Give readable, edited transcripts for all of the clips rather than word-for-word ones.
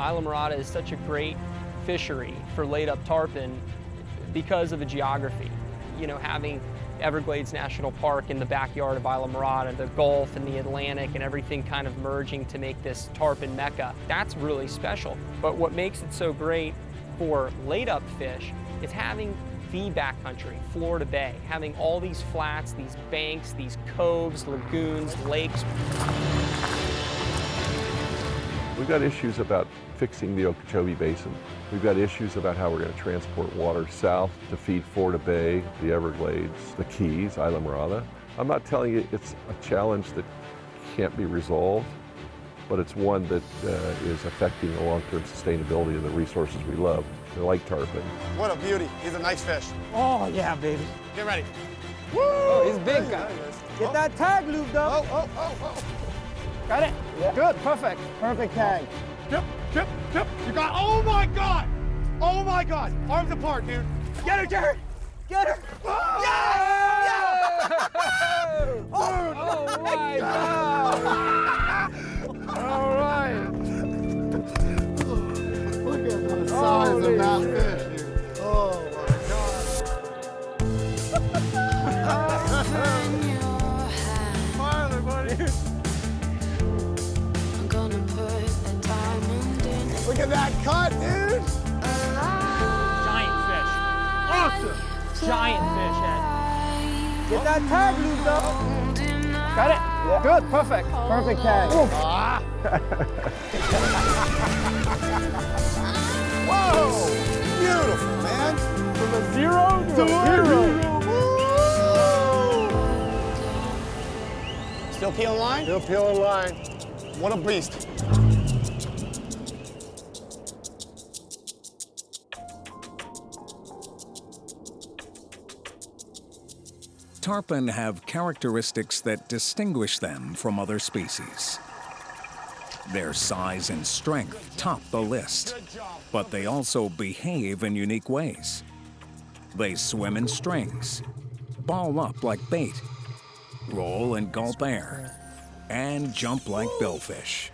Islamorada is such a great fishery for laid-up tarpon because of the geography. You know, having Everglades National Park in the backyard of Islamorada, the Gulf and the Atlantic and everything kind of merging to make this tarpon mecca, that's really special. But what makes it so great for laid-up fish is having the backcountry, Florida Bay, having all these flats, these banks, these coves, lagoons, lakes. We've got issues about fixing the Okeechobee Basin. We've got issues about how we're going to transport water south to feed Florida Bay, the Everglades, the Keys, Islamorada. I'm not telling you it's a challenge that can't be resolved, but it's one that is affecting the long-term sustainability of the resources we love, the lake tarpon. What a beauty. He's a nice fish. Oh, yeah, baby. Get ready. Woo! Oh, he's big guy. Get that tag looped up. Oh. Got it? Yeah. Good, perfect. Perfect tag. Chip. You got, oh my God. Oh my God. Arms apart, dude. Get her, Jared. Get her. Oh! Yes! Oh my God! All right. Look at the size of that fish, dude. Oh my God. Finally, buddy. Look at that cut, dude! Giant fish. Awesome! Giant fish, Ed. Get that tag looped up. Got it? Yeah. Good, perfect. Perfect tag. Ah. Whoa! Beautiful, man. From a zero to a hero. Woo! Still peeling line? Still peeling line. What a beast. Tarpon have characteristics that distinguish them from other species. Their size and strength top the list, but they also behave in unique ways. They swim in strings, ball up like bait, roll and gulp air, and jump like billfish.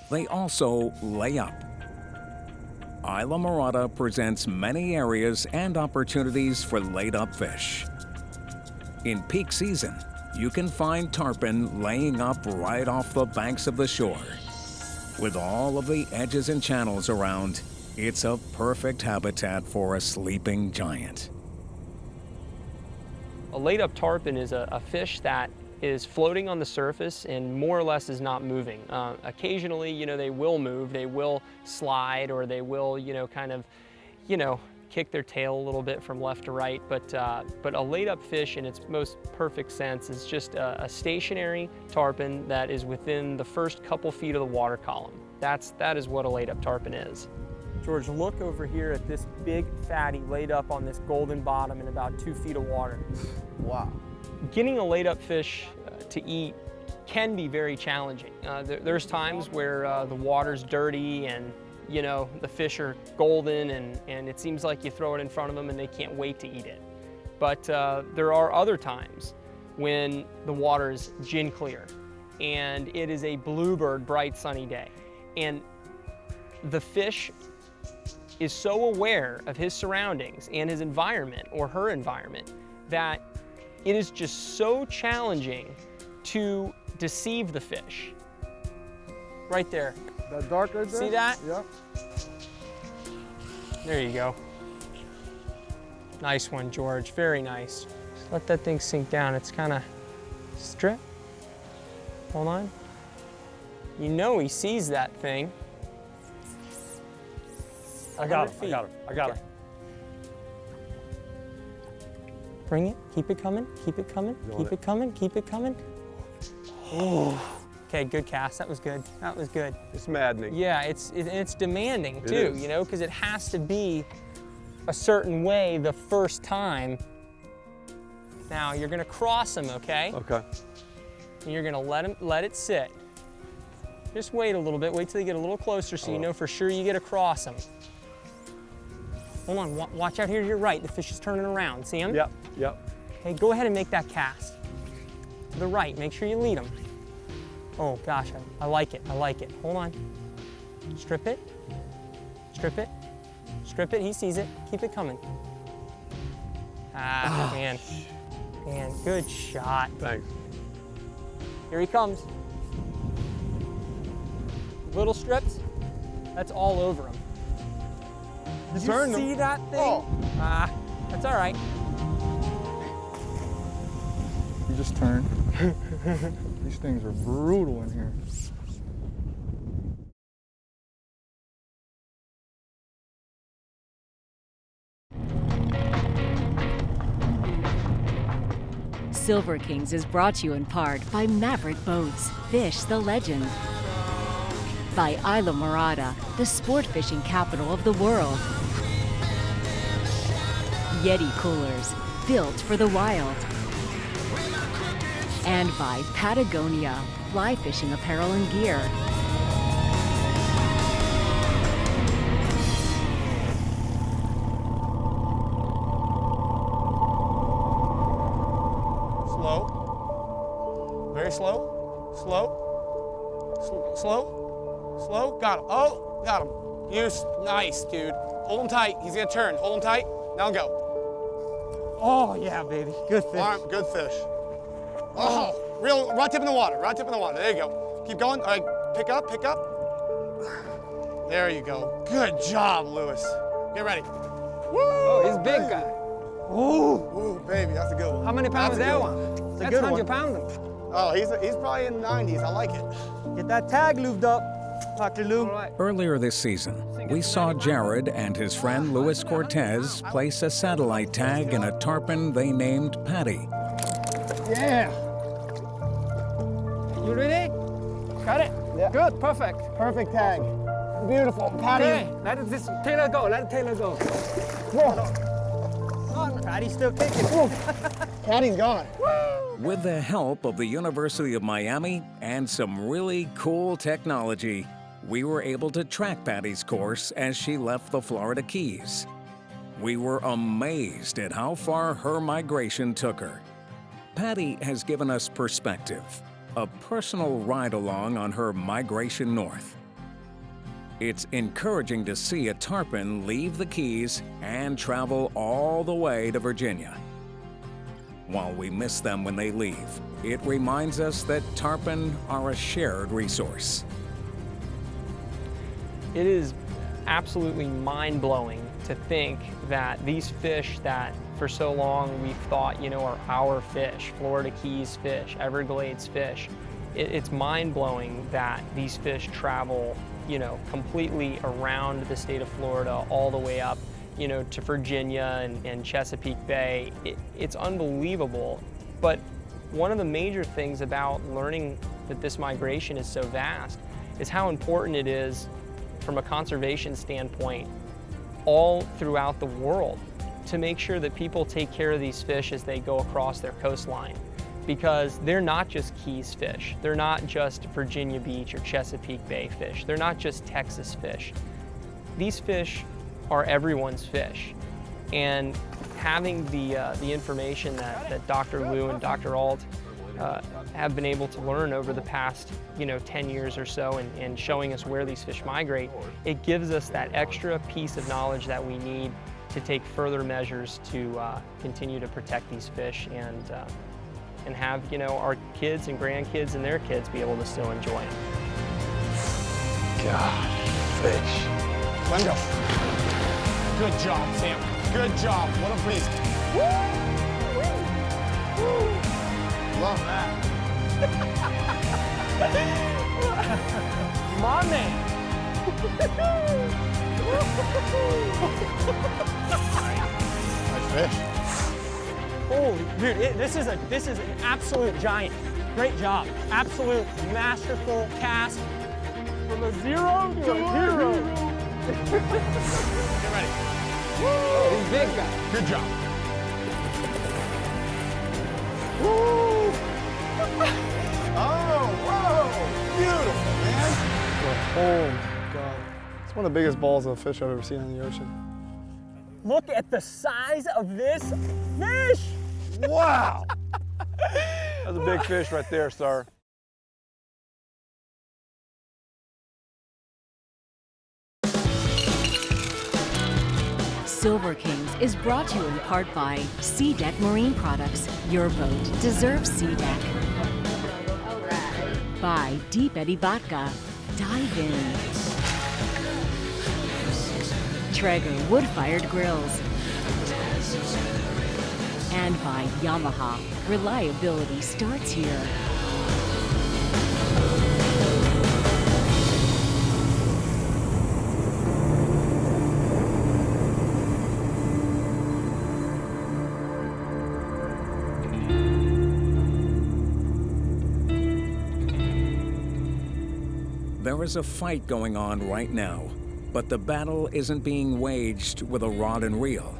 They also lay up. Islamorada presents many areas and opportunities for laid-up fish. In peak season, you can find tarpon laying up right off the banks of the shore. With all of the edges and channels around, it's a perfect habitat for a sleeping giant. A laid-up tarpon is a fish that is floating on the surface and more or less is not moving. Occasionally, you know, they will move, they will slide, or they will, you know, kind of, you know, kick their tail a little bit from left to right, but a laid-up fish in its most perfect sense is just a stationary tarpon that is within the first couple feet of the water column. That is what a laid-up tarpon is. George, look over here at this big fatty laid up on this golden bottom in about 2 feet of water. Wow. Getting a laid-up fish to eat can be very challenging. There's times where the water's dirty and you know, the fish are golden and it seems like you throw it in front of them and they can't wait to eat it. But there are other times when the water is gin clear and it is a bluebird bright sunny day. And the fish is so aware of his surroundings and his environment or her environment that it is just so challenging to deceive the fish. Right there. That dark right there? See that? Yeah. There you go. Nice one, George. Very nice. Just let that thing sink down. It's kind of strip. Hold on. You know he sees that thing. I got him. Okay. Bring it. Keep it coming. Keep it coming. Keep it coming. Keep it coming. Oh. Okay, good cast. That was good. That was good. It's maddening. Yeah, it's demanding too, is. you know, because it has to be a certain way the first time. Now you're gonna cross them, okay? Okay. And you're gonna let it sit. Just wait a little bit. Wait till they get a little closer so you know for sure you get across them. Hold on. Watch out here to your right. The fish is turning around. See him? Yep. Okay, go ahead and make that cast. To the right. Make sure you lead them. Oh gosh, I like it. I like it. Hold on. Strip it. Strip it. Strip it. He sees it. Keep it coming. Ah, man. Man, good shot. Thanks. Here he comes. Little strips. That's all over him. Did you see that thing? Oh. Ah, that's all right. You just turn. These things are brutal in here. Silver Kings is brought to you in part by Maverick Boats, Fish the Legend. By Islamorada, the sport fishing capital of the world. Yeti Coolers, built for the wild. And by Patagonia, fly fishing apparel and gear. Slow. Very slow. Slow. Slow. Slow. Got him. Oh, got him. Nice, dude. Hold him tight. He's gonna turn. Hold him tight. Now go. Oh, yeah, baby. Good fish. All right, good fish. Oh, real rod tip in the water. Rod tip in the water. There you go. Keep going. All right, pick up, pick up. There you go. Good job, Lewis. Get ready. Woo! Oh, he's a big guy. Ooh, ooh, baby, that's a good one. How many pounds is That's a that good one? It's a That's good 100 one. pounds. Oh, he's probably in the 90s. I like it. Get that tag lubed up, Dr. Lou. All right. Earlier this season, we saw Jared and his friend Luis Cortes place a satellite tag in a tarpon they named Patty. Yeah. You ready? Got it? Yeah. Good, perfect. Perfect tag. Beautiful. Patty. Okay, let it just Taylor go. Let Taylor go. Whoa. Patty's still kicking. Patty's gone. With the help of the University of Miami and some really cool technology, we were able to track Patty's course as she left the Florida Keys. We were amazed at how far her migration took her. Patty has given us perspective, a personal ride-along on her migration north. It's encouraging to see a tarpon leave the Keys and travel all the way to Virginia. While we miss them when they leave, it reminds us that tarpon are a shared resource. It is absolutely mind-blowing to think that these fish that for so long we've thought, are our fish, Florida Keys fish, Everglades fish. It's mind-blowing that these fish travel, completely around the state of Florida, all the way up, to Virginia and Chesapeake Bay. It's unbelievable. But one of the major things about learning that this migration is so vast is how important it is from a conservation standpoint all throughout the world to make sure that people take care of these fish as they go across their coastline. Because they're not just Keys fish. They're not just Virginia Beach or Chesapeake Bay fish. They're not just Texas fish. These fish are everyone's fish. And having the information that Dr. Lou and Dr. Alt have been able to learn over the past 10 years or so and showing us where these fish migrate, it gives us that extra piece of knowledge that we need to take further measures to continue to protect these fish and have our kids and grandkids and their kids be able to still enjoy them. God, fish. Let him go. Good job, Sam. Good job. What a beast. Woo! Woo! Love that. My man. Nice fish. Holy, dude, this is an absolute giant. Great job. Absolute masterful cast from a zero to a hero. Get ready. Oh, he's big guy. Good job. Woo! Oh, whoa. Beautiful, man. Oh, my God. It's one of the biggest balls of fish I've ever seen in the ocean. Look at the size of this fish. Wow. That's a big fish right there, sir. Silver Kings is brought to you in part by Sea Deck Marine Products. Your boat deserves Sea Deck. By Deep Eddy Vodka. Dive in. Traeger wood-fired grills. And by Yamaha. Reliability starts here. There is a fight going on right now, but the battle isn't being waged with a rod and reel.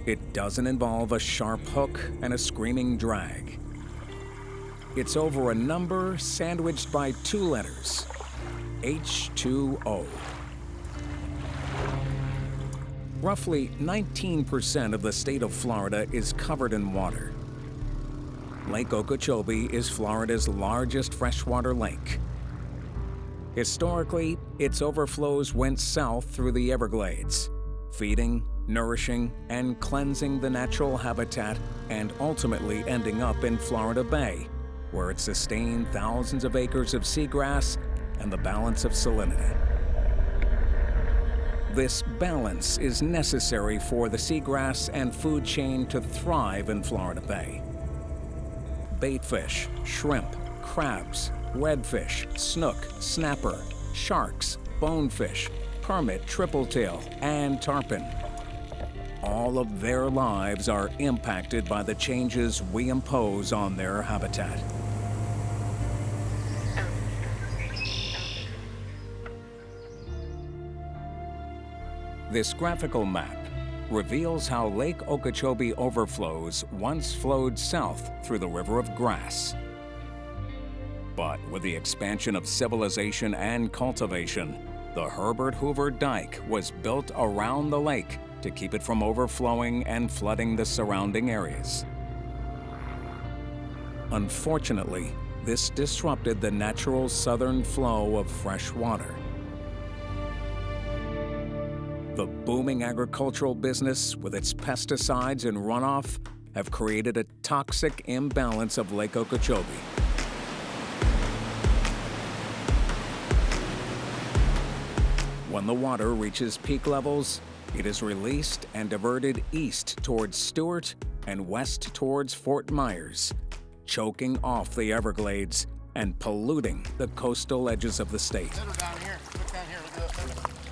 It doesn't involve a sharp hook and a screaming drag. It's over a number sandwiched by two letters, H2O. Roughly 19% of the state of Florida is covered in water. Lake Okeechobee is Florida's largest freshwater lake. Historically, its overflows went south through the Everglades, feeding, nourishing, and cleansing the natural habitat, and ultimately ending up in Florida Bay, where it sustained thousands of acres of seagrass and the balance of salinity. This balance is necessary for the seagrass and food chain to thrive in Florida Bay. Baitfish, shrimp, crabs, redfish, snook, snapper, sharks, bonefish, permit, tripletail, and tarpon. All of their lives are impacted by the changes we impose on their habitat. This graphical map reveals how Lake Okeechobee overflows once flowed south through the River of Grass. But with the expansion of civilization and cultivation, the Herbert Hoover Dike was built around the lake to keep it from overflowing and flooding the surrounding areas. Unfortunately, this disrupted the natural southern flow of fresh water. The booming agricultural business, with its pesticides and runoff, have created a toxic imbalance of Lake Okeechobee. When the water reaches peak levels, it is released and diverted east towards Stewart and west towards Fort Myers, choking off the Everglades and polluting the coastal edges of the state.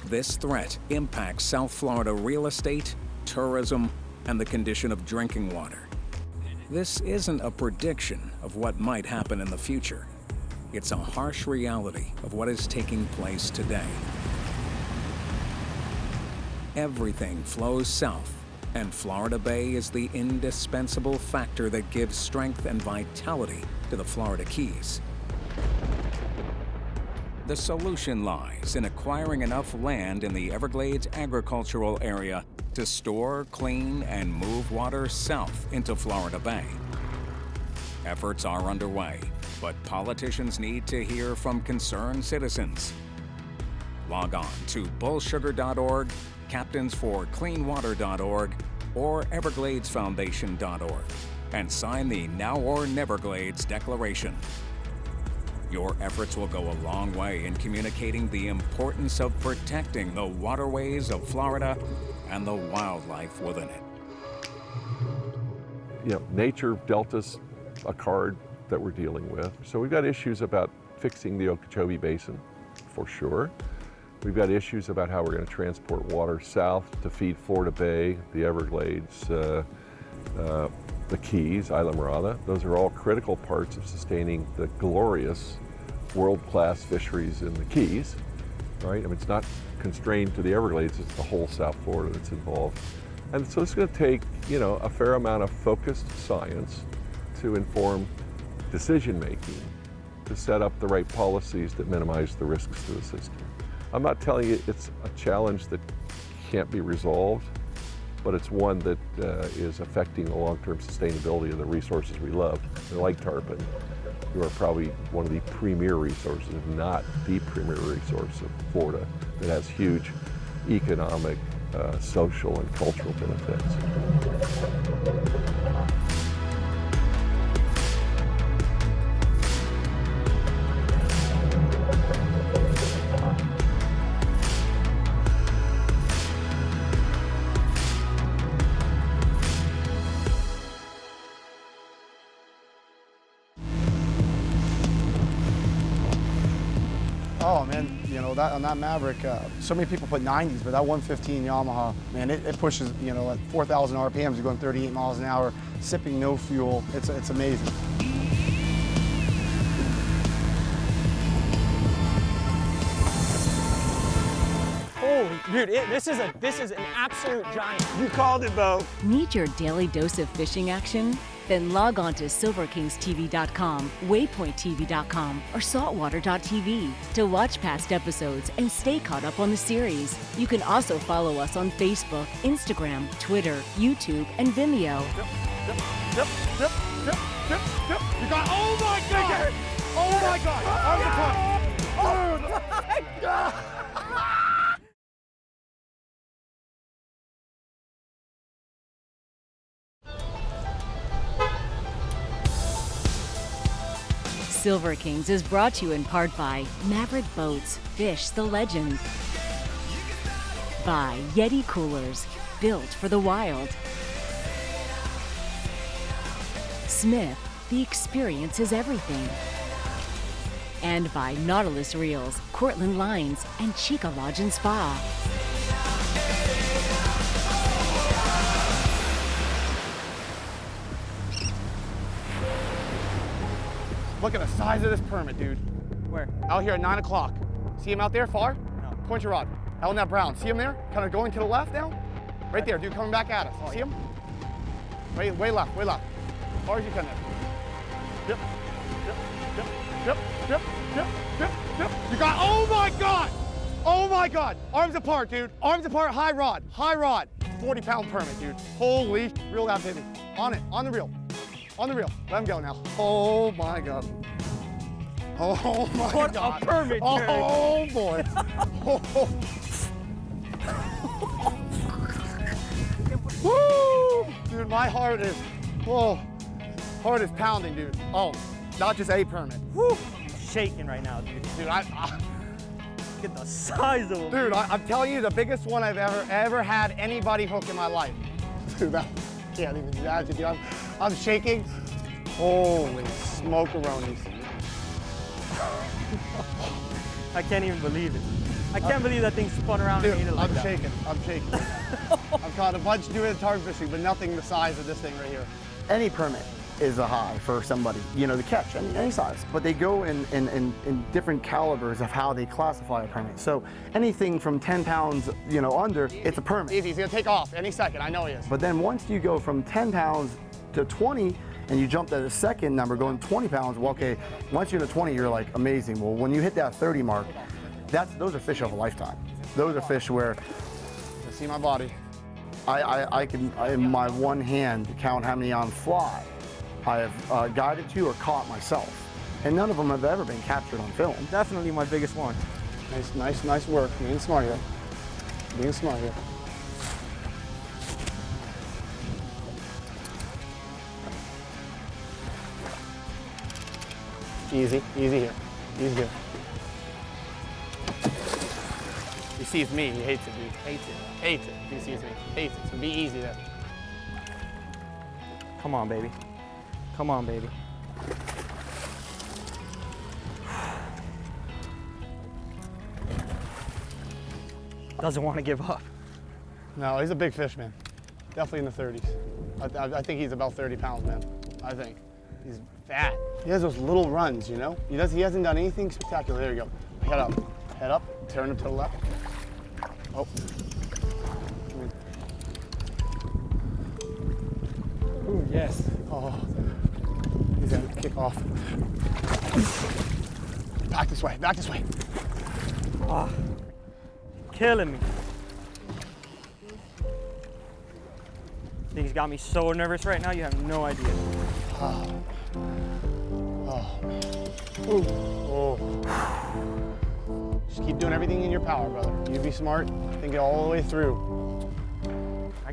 This threat impacts South Florida real estate, tourism, and the condition of drinking water. This isn't a prediction of what might happen in the future. It's a harsh reality of what is taking place today. Everything flows south, and Florida Bay is the indispensable factor that gives strength and vitality to the Florida Keys. The solution lies in acquiring enough land in the Everglades agricultural area to store, clean, and move water south into Florida Bay. Efforts are underway, but politicians need to hear from concerned citizens. Log on to bullsugar.org, captainsforcleanwater.org, or evergladesfoundation.org and sign the Now or Neverglades Declaration. Your efforts will go a long way in communicating the importance of protecting the waterways of Florida and the wildlife within it. You know, nature dealt us a card that we're dealing with. So we've got issues about fixing the Okeechobee Basin, for sure. We've got issues about how we're going to transport water south to feed Florida Bay, the Everglades, the Keys, Islamorada. Those are all critical parts of sustaining the glorious world-class fisheries in the Keys, right? I mean, it's not constrained to the Everglades, it's the whole South Florida that's involved. And so it's going to take, you know, a fair amount of focused science to inform decision-making, to set up the right policies that minimize the risks to the system. I'm not telling you it's a challenge that can't be resolved, but it's one that is affecting the long-term sustainability of the resources we love. They're like tarpon, who are probably one of the premier resources, if not the premier resource of Florida, that has huge economic social and cultural benefits. Oh man, you know, on that Maverick, so many people put 90s, but that 115 Yamaha, man, it pushes, you know, at 4,000 RPMs, you're going 38 miles an hour, sipping no fuel. It's amazing. Holy, dude, this is an absolute giant. You called it, Bo. Need your daily dose of fishing action? Then log on to SilverKingsTV.com, WaypointTV.com, or Saltwater.tv to watch past episodes and stay caught up on the series. You can also follow us on Facebook, Instagram, Twitter, YouTube, and Vimeo. You got, oh my God! Oh my God! Oh my God! Silver Kings is brought to you in part by Maverick Boats, Fish the Legend. By Yeti Coolers, built for the wild. Smith, the experience is everything. And by Nautilus Reels, Cortland Lines, and Chica Lodge and Spa. Look at the size of this permit, dude. Where? Out here at 9 o'clock. See him out there far? No. Point your rod. Out on that brown. See him there? Kind of going to the left now? Right there, dude, coming back at us. See him? Way left, way left. As far as you can there. Yep. You got, oh my God! Oh my God! Arms apart, dude. Arms apart, high rod, 40-pound permit, dude. Holy, reel that baby. On it, on the reel. On the reel. Let him go now. Oh my God. Oh my What God. a permit, Oh boy. Oh. Woo! Dude, my heart is, whoa. Heart is pounding, dude. Oh, not just a permit. Woo! Shaking right now, dude. Dude, Look at the size of them. dude, I'm telling you, the biggest one I've ever had anybody hook in my life. Dude, I can't even imagine, dude. I'm shaking. Holy smoke-a-ronies. I can't even believe it. I can't believe that thing spun around Dude, and ate it like I'm that. shaking. I've caught a bunch doing tarpon fishing, but nothing the size of this thing right here. Any permit is a high for somebody, you know, to catch any size. But they go in different calibers of how they classify a permit. So anything from 10 pounds, you know, under, it's a permit. Easy, he's gonna take off any second, I know he is. But then once you go from 10 pounds to 20, and you jump to the second number going 20 pounds, well, okay, once you're to 20, you're like, amazing. Well, when you hit that 30 mark, those are fish of a lifetime. Those are fish where See my body. I can, in my one hand, count how many on fly I have guided to or caught myself. And none of them have ever been captured on film. Definitely my biggest one. Nice work. Being smart here. Being smart here. Easy here. Easy here. He sees me, he hates it, dude. Hates it. If he sees me, hates it. So be easy there. Come on, baby. Come on, baby. Doesn't want to give up. No, he's a big fish, man. Definitely in the 30s. I think he's about 30 pounds, man. I think. He's fat. He has those little runs, you know? He hasn't done anything spectacular. There you go. Head up, turn him to the left. Oh. Ooh, yes. Oh. He's gonna kick off. Back this way, back this way. Ah, killing me. I think he's got me so nervous right now, you have no idea. Oh. Ooh. Oh. Just keep doing everything in your power, brother. You be smart, think it all the way through.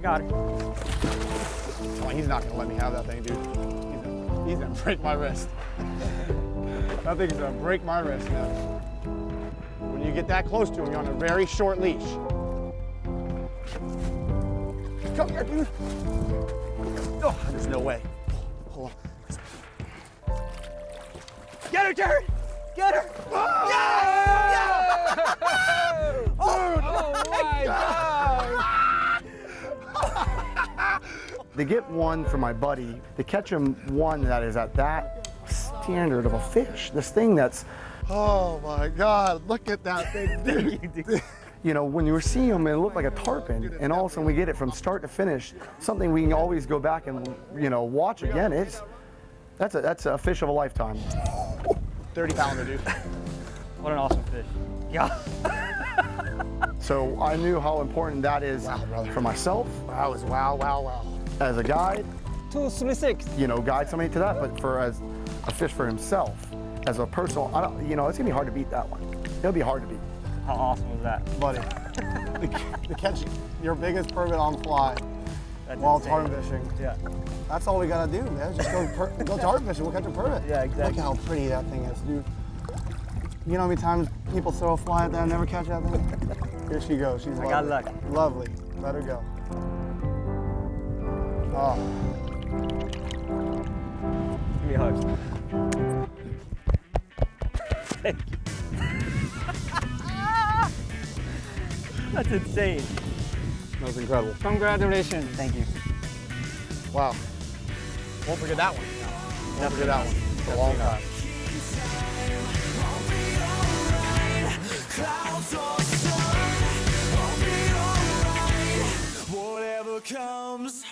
got it. Oh, he's not gonna let me have that thing, dude. He's gonna break my wrist. That thing's gonna break my wrist, man. When you get that close to him, you're on a very short leash. Come here, dude. Oh, there's no way. Hold on. Get her, Jared! Get her! Oh! Yeah! Yeah! Oh my God! To get one for my buddy, to catch him one that is at that standard of a fish, this thing that's, Oh my God, look at that thing, dude. you know, when you were seeing him, it looked like a tarpon, and all of a sudden we get it from start to finish, something we can always go back and, you know, watch again. That's a fish of a lifetime. 30 pounder, dude. What an awesome fish. Yeah. So I knew how important that is for myself. Wow, is wow, wow, wow. As a guide, 236. you know, guide somebody to that, but as a fish for himself, as a personal, you know, it's gonna be hard to beat that one. It'll be hard to beat. How awesome was that? Buddy, to catch your biggest permit on fly while tarpon fishing. Yeah. That's all we gotta do, man. Just go tarpon fishing, we'll catch a permit. Yeah, exactly. Look how pretty that thing is, dude. You know how many times people throw a fly at that and never catch that thing? Here she goes, she's lovely. got lucky. Lovely, let her go. Oh. Give me a hug. Thank you. That's insane. That was incredible. Congratulations. Thank you. Wow. Won't forget that one. Won't forget that one. For a long time. Clouds or sun, I'll be alright. Whatever comes.